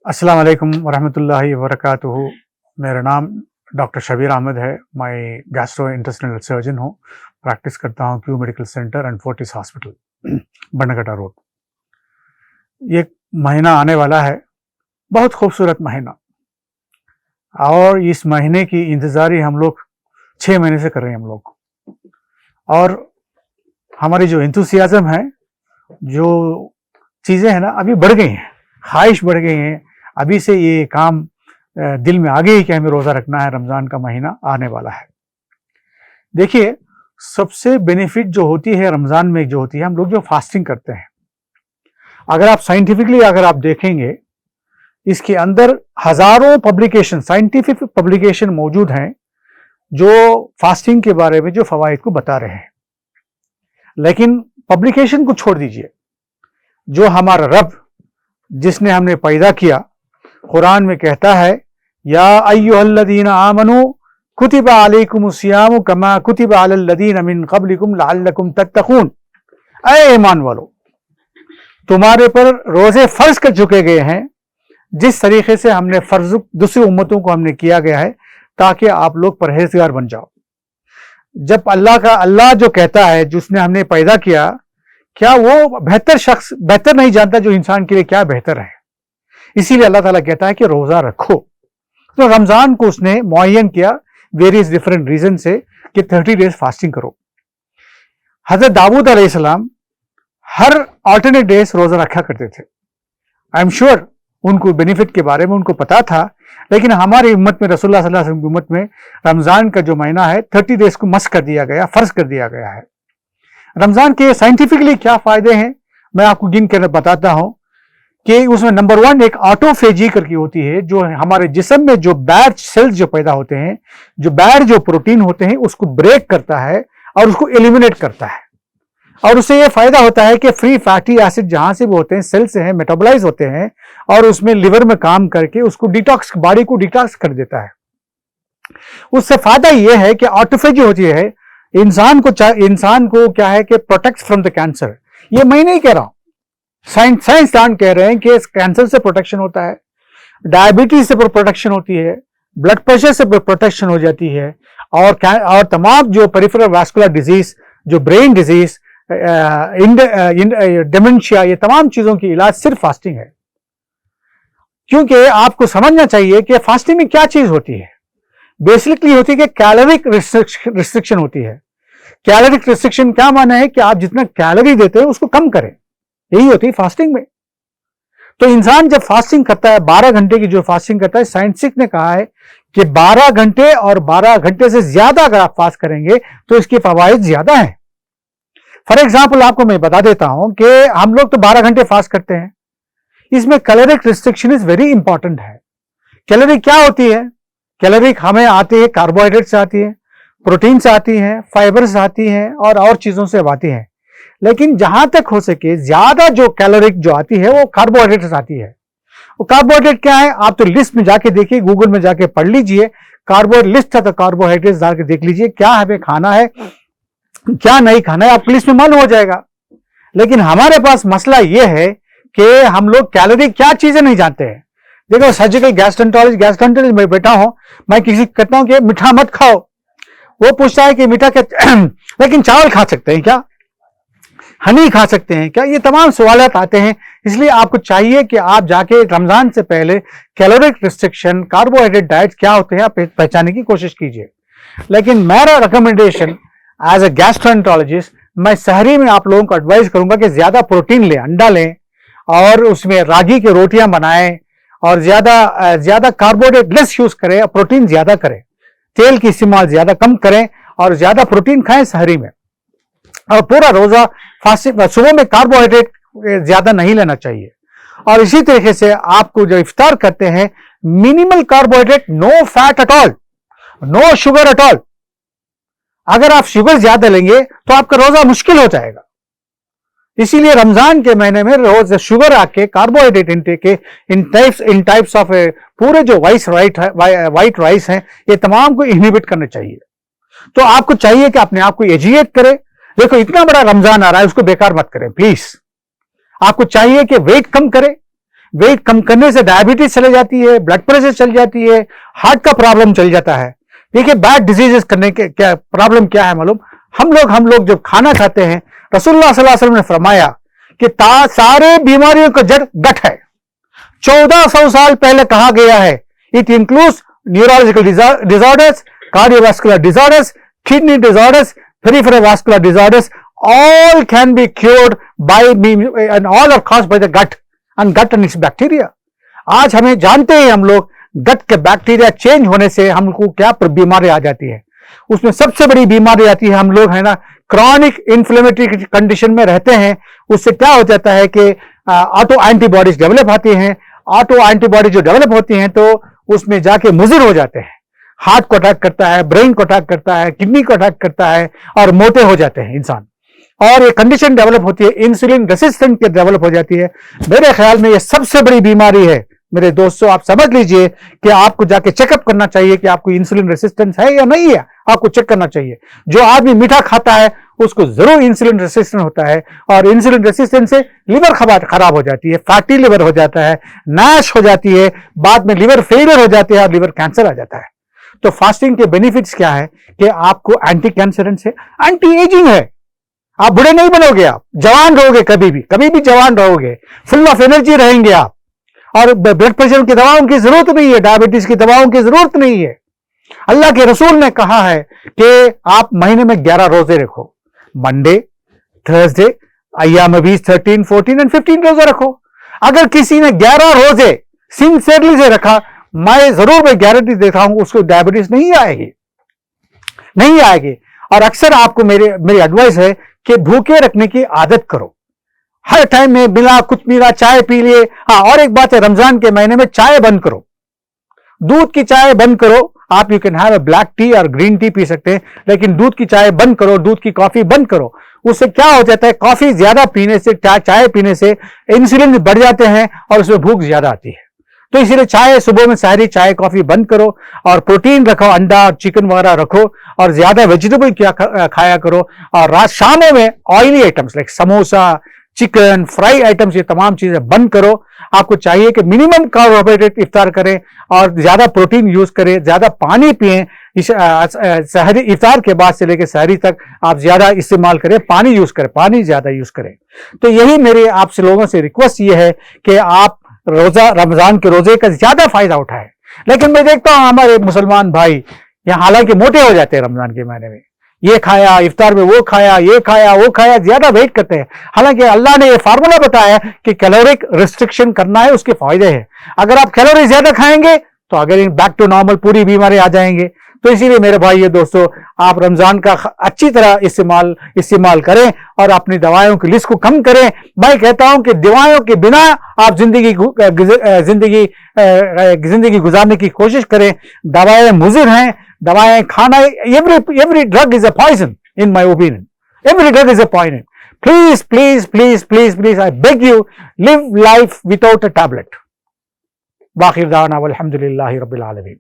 अस्सलाम वालेकुम वरहमतुल्लाहि वबरकातुहू। मेरा नाम डॉक्टर शबीर अहमद है। मैं गैस्ट्रो इंटेस्टिनल सर्जन हूँ। प्रैक्टिस करता हूँ Q medical centre and Fortis hospital बंडगटा रोड। ये महीना आने वाला है, बहुत खूबसूरत महीना, और इस महीने की इंतज़ारी हम लोग 6 महीने से कर रहे हैं हम लोग। और हमारी जो इंथुसियाज़म है, जो चीज़ें हैं ना, अभी बढ़ गई हैं, ख्वाहिश बढ़ गई हैं। अभी से ये काम दिल में आ गई कि हमें रोज़ा रखना है, रमज़ान का महीना आने वाला है। देखिए, सबसे बेनिफिट जो होती है रमज़ान में, जो होती है, हम लोग जो फास्टिंग करते हैं, अगर आप साइंटिफिकली अगर आप देखेंगे, इसके अंदर हज़ारों पब्लिकेशन, साइंटिफिक पब्लिकेशन मौजूद हैं जो फास्टिंग के बारे में जो फ़वाइद को बता रहे हैं। लेकिन पब्लिकेशन को छोड़ दीजिए, जो हमारा रब जिसने हमने पैदा किया, कुरान में कहता है, या अय्युहल्लज़ीना आमनू कुतिबा अलैकुमुस्सियामु कमा कुतिबा अलल्लज़ीना मिन क़ब्लिकुम लअल्लकुम तत्तक़ून। ऐ ईमान वालो, तुम्हारे पर रोजे फर्ज कर चुके गए हैं जिस तरीके से हमने फर्ज दूसरी उम्मतों को हमने किया गया है, ताकि आप लोग परहेजगार बन जाओ। जब अल्लाह जो कहता है, जिसने हमने पैदा किया, क्या वो बेहतर शख्स बेहतर नहीं जानता जो इंसान के लिए क्या बेहतर है? इसीलिए अल्लाह ताला कहता है कि रोजा रखो। तो रमजान को उसने मुअय्यन किया वेरियस डिफरेंट रीजन से कि 30 डेज फास्टिंग करो। हजरत दाऊद अलैहिस्सलाम हर अल्टरनेट डेज रोजा रखा करते थे। आई एम श्योर उनको बेनिफिट के बारे में उनको पता था, लेकिन हमारी उम्मत में, रसूलुल्लाह सल्लल्लाहु अलैहि वसल्लम की उम्मत में, रमजान का जो महीना है 30 डेज को मस्ट कर दिया गया, फर्ज कर दिया गया है। रमजान के साइंटिफिकली क्या फायदे हैं, मैं आपको गिन कर बताता हूं कि उसमें नंबर 1 एक ऑटोफेजी करके होती है, जो हमारे जिस्म में जो बैड सेल्स जो पैदा होते हैं, जो बैड जो प्रोटीन होते हैं, उसको ब्रेक करता है और उसको एलिमिनेट करता है। और उससे यह फायदा होता है कि फ्री फैटी एसिड जहां से वो होते हैं, सेल से हैं, मेटाबोलाइज होते हैं, और उसमें लिवर में काम करके उसको डिटॉक्स, बॉडी को डिटॉक्स कर देता है। उससे फायदा यह है कि ऑटोफेजी होती है, इंसान को क्या है कि प्रोटेक्ट फ्रॉम द कैंसर। ये मैं नहीं कह रहा हूं, साइंसदान कह रहे हैं कि कैंसर से प्रोटेक्शन होता है, डायबिटीज से प्रोटेक्शन होती है, ब्लड प्रेशर से प्रोटेक्शन हो जाती है, और तमाम जो पेरिफेरल वास्कुलर डिजीज, जो ब्रेन डिजीज, डिमेंशिया, ये तमाम चीजों की इलाज सिर्फ फास्टिंग है। क्योंकि आपको समझना चाहिए कि फास्टिंग में क्या चीज होती है। बेसिकली होती है कि कैलोरिक रिस्ट्रिक्शन होती है। कैलोरिक रिस्ट्रिक्शन क्या माना है कि आप जितना कैलोरी देते हैं उसको कम करें, यही होती है फास्टिंग में। तो इंसान जब फास्टिंग करता है, 12 घंटे की जो फास्टिंग करता है, साइंटिस्ट ने कहा है कि 12 घंटे और 12 घंटे से ज्यादा अगर आप फास्ट करेंगे तो इसके फवाइद ज्यादा हैं। फॉर एग्जाम्पल आपको मैं बता देता हूं कि हम लोग तो 12 घंटे फास्ट करते हैं, इसमें caloric restriction is very important है। कैलोरी क्या होती है? कैलोरी हमें आती है कार्बोहाइड्रेट से आती है, प्रोटीन से आती है, फाइबर से आती है, और चीजों से आती है। लेकिन जहां तक हो सके ज्यादा जो कैलोरिक जो आती है वो कार्बोहाइड्रेट से आती है। वो कार्बोहाइड्रेट क्या है? आप तो लिस्ट में जाके देखिए, गूगल में जाके पढ़ लीजिए, कार्बोहाइड्रेट लिस्ट है तो कार्बोहाइड्रेट जाके देख लीजिए क्या हमें खाना है, क्या नहीं खाना है, आपको लिस्ट में मालूम हो जाएगा। लेकिन हमारे पास मसला यह है कि हम लोग कैलोरी क्या चीजें नहीं जानते हैं। देखो, सर्जिकल गैस्ट्रोएंटरोलॉजिस्ट में बैठा हूं, मैं किसी को कहता हूं कि मीठा मत खाओ, वो पूछता है कि मीठा क्या लेकिन चावल खा सकते हैं क्या, हनी खा सकते हैं क्या, ये तमाम सवालात आते हैं। इसलिए आपको चाहिए कि आप जाके रमजान से पहले कैलोरिक रिस्ट्रिक्शन, कार्बोहाइड्रेट डाइट क्या होते हैं, आप पहचानने की कोशिश कीजिए। लेकिन मेरा रिकमेंडेशन एज ए गैस्ट्रोएंटरोलॉजिस्ट, मैं सहरी में आप लोगों को एडवाइस करूंगा कि ज्यादा प्रोटीन लें, अंडा लें, और उसमें रागी की रोटियां बनाएं, और ज्यादा कार्बोहाइड्रेट लेस यूज करें, प्रोटीन ज्यादा करें, तेल की इस्तेमाल ज्यादा कम करें, और ज्यादा प्रोटीन खाएं सहरी में। और पूरा रोजा फास्टिंग, सुबह में कार्बोहाइड्रेट ज्यादा नहीं लेना चाहिए। और इसी तरीके से आपको जो इफ्तार करते हैं, minimal carbohydrate, no fat at all, no sugar at all. अगर आप शुगर ज्यादा लेंगे तो आपका रोजा मुश्किल हो जाएगा। इसीलिए रमजान के महीने में रोज शुगर आके कार्बोहाइड्रेट इंटेक के इन टाइप्स ऑफ पूरे जो वाइट राइस हैं, ये तमाम को इनहिबिट करने चाहिए। तो आपको चाहिए कि अपने आप को एजुकेट करें। देखो, इतना बड़ा रमजान आ रहा है, उसको बेकार मत करें प्लीज। आपको चाहिए कि वेट कम करें, वेट कम करने से डायबिटीज चली जाती है, ब्लड प्रेशर चल जाती है, हार्ट का प्रॉब्लम चल जाता है। देखिए बैड डिजीजेस करने के क्या प्रॉब्लम क्या है मालूम? हम लोग जब खाना खाते हैं, रसूलुल्लाह सल्लल्लाहु अलैहि वसल्लम ने फरमाया कि सारे बीमारियों का जड़ गट है। 1400 साल पहले कहा गया है, it includes neurological disorders, cardiovascular disorders, kidney disorders, peripheral vascular disorders, all can be cured by and all are caused by the gut and its bacteria। आज हमें जानते हैं हम लोग गट के बैक्टीरिया चेंज होने से हमको क्या बीमारी आ जाती है। उसमें सबसे बड़ी बीमारी आती है, हम लोग है ना क्रॉनिक इन्फ्लेमेटरी कंडीशन में रहते हैं। उससे क्या हो जाता है कि ऑटो एंटीबॉडीज डेवलप होती हैं। ऑटो एंटीबॉडी जो डेवलप होती हैं तो उसमें जाके मुजिर हो जाते हैं। हार्ट को अटैक करता है, ब्रेन को अटैक करता है, किडनी को अटैक करता है और मोटे हो जाते हैं इंसान। और ये कंडीशन डेवलप होती है, इंसुलिन रेसिस्टेंट के डेवलप हो जाती है। मेरे ख्याल में ये सबसे बड़ी बीमारी है मेरे दोस्तों। आप समझ लीजिए कि आपको जाके चेकअप करना चाहिए कि आपको इंसुलिन रेसिस्टेंस है या नहीं है, आपको चेक करना चाहिए। जो आदमी मीठा खाता है उसको जरूर इंसुलिन रेसिस्टेंट होता है, और इंसुलिन रेसिस्टेंस से लिवर खराब हो जाती है, फैटी लिवर हो जाता है, नैश हो जाती है, बाद में लिवर फेलियर हो जाती है और लिवर कैंसर आ जाता है। तो फास्टिंग के बेनिफिट्स क्या है कि आपको एंटी कैंसरेंस है, एंटी एजिंग है। आप बुढ़े नहीं बनोगे, आप जवान रहोगे, कभी भी जवान रहोगे, फुल ऑफ एनर्जी रहेंगे आप। और ब्लड प्रेशर की दवाओं की जरूरत नहीं है, डायबिटीज की दवाओं की जरूरत नहीं है। अल्लाह के रसूल ने कहा है कि आप महीने में 11 रोजे रखो, मंडे, थर्सडे, अय्याम बीस 13, 14 और 15 रोजे रखो। अगर किसी ने 11 रोजे सिंसियरली से रखा, मैं जरूर गारंटी देता हूं उसको डायबिटीज नहीं आएगी। और अक्सर आपको मेरी एडवाइस है कि भूखे रखने की आदत करो। हर टाइम में बिना कुछ मिला चाय पी लिए। हाँ, और एक बात है, रमजान के महीने में चाय बंद करो, दूध की चाय बंद करो। आप you can have a black T और ग्रीन टी पी सकते हैं, लेकिन दूध की चाय बंद करो, दूध की कॉफी बंद करो। उससे क्या हो जाता है, कॉफी ज्यादा पीने से, चाय पीने से इंसुलिन बढ़ जाते हैं और उसमें भूख ज्यादा आती है। तो इसीलिए चाय सुबह में सारी चाय कॉफी बंद करो, और प्रोटीन रखो, अंडा और चिकन वगैरह रखो, और ज्यादा वेजिटेबल खाया करो। और रात शामों में oily items like samosa, chicken, fry items, ये तमाम चीजें बंद करो। आपको चाहिए कि मिनिमम कार्बोहाइड्रेट इफ्तार करें और ज्यादा प्रोटीन यूज करें, ज्यादा पानी पिएं। सहरी इफ्तार के बाद से लेकर सहरी तक आप ज्यादा इस्तेमाल करें, पानी यूज करें, पानी ज्यादा यूज करें। तो यही मेरे आपसे लोगों से रिक्वेस्ट ये है कि आप रोजा, रमजान के रोजे का ज्यादा फायदा उठाएं। लेकिन मैं देखता हूं हमारे मुसलमान भाई यहाँ हालांकि मोटे हो जाते हैं रमजान के महीने में, ये खाया इफ्तार में, वो खाया, ये खाया, वो खाया, ज्यादा वेट करते हैं। हालांकि अल्लाह ने ये फार्मूला बताया कि कैलोरिक रिस्ट्रिक्शन करना है, उसके फायदे हैं। अगर आप कैलोरी ज्यादा खाएंगे तो अगर बैक टू नॉर्मल पूरी बीमारी आ जाएंगे। तो इसीलिए मेरे भाई ये दोस्तों, आप रमजान का अच्छी तरह इस्तेमाल करें और अपनी दवाइयों की लिस्ट को कम करें। मैं कहता हूं कि दवाइयों के बिना आप जिंदगी गुजारने की कोशिश करें। दवाएं मुजिर हैं, दवाएं खाना, every drug is a poison in my opinion, every drug is a poison. Please I beg you, live life without a tablet. बाखिर दाना वल्हम्दुलिल्लाहि रब्बिल आलमीन।